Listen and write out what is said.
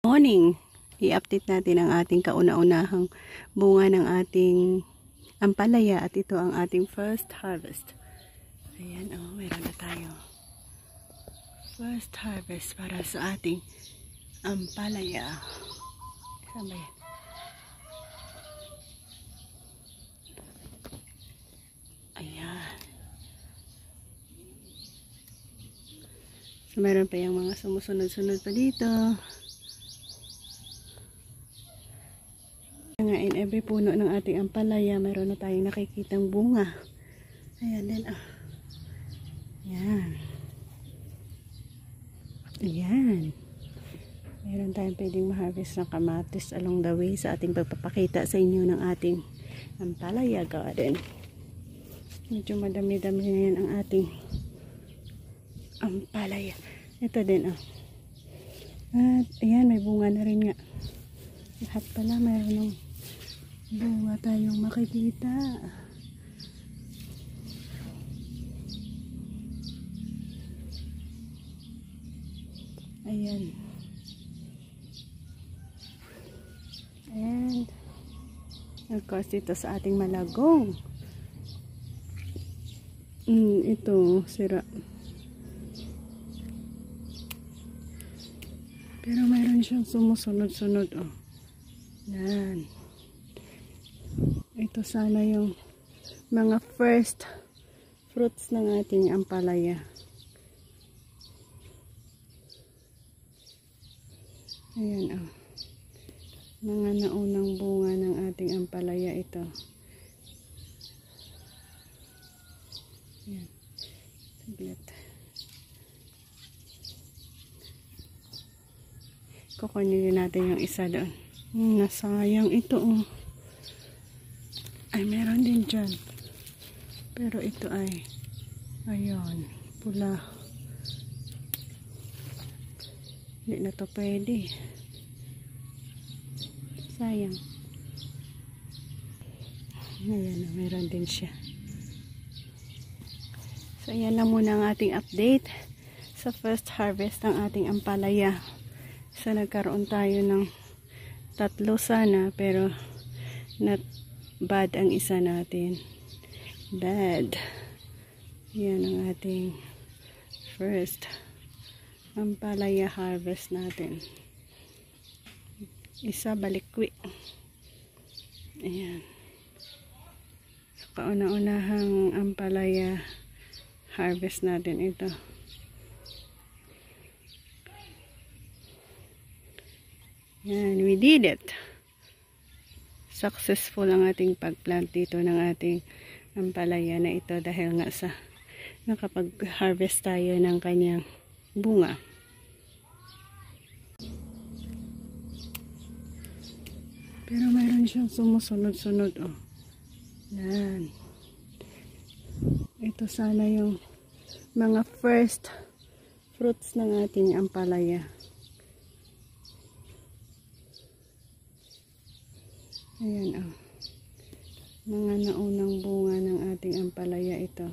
Morning, i-update natin ang ating kauna-unahang bunga ng ating ampalaya at ito ang ating first harvest. Ayan, meron na tayo. First harvest para sa ating ampalaya. Saan ba yan? Ayan. So, meron pa yung mga sumusunod-sunod pa dito. In every puno ng ating ampalaya, meron na tayong nakikitang bunga. Ayan din, Ayan. Ayan. Meron tayong pwedeng ma-harvest ng kamatis along the way sa ating pagpapakita sa inyo ng ating ampalaya garden. Medyo madami-dami na yan ang ating ampalaya. Ito din, At, ayan, may bunga na rin nga. Lahat pala mayroon ng bunga tayong makikita. Ayan. And of course dito sa ating malagong. Ito sira. Pero mayroon siyang sumusunod-sunod, Yan. Ito sana yung mga first fruits ng ating ampalaya. Ayan, mga naunang bunga ng ating ampalaya ito. Ayan. Saglit. Kukunin natin yung isa doon. Nasayang ito, Ay, meron din dyan. Pero ito ay, ayun, pula. Hindi na to pwede. Sayang. Ayan, meron din siya. So, ayan lang muna ang ating update sa first harvest ng ating ampalaya. So, nagkaroon tayo ng 3 sana, pero not bad ang isa natin. Bad. Yan ang ating first ampalaya harvest natin. Isa balikwi. Ayan. So, kauna-unahang ampalaya harvest natin ito. Yan, we did it. Successful ang ating pagplant dito ng ating ampalaya na ito dahil nga sa nakapag-harvest tayo ng kanyang bunga. Pero mayroon siyang sumusunod-sunod, Yan. Ito sana yung mga first fruits ng ating ampalaya. Ayan, mga naunang bunga ng ating ampalaya ito.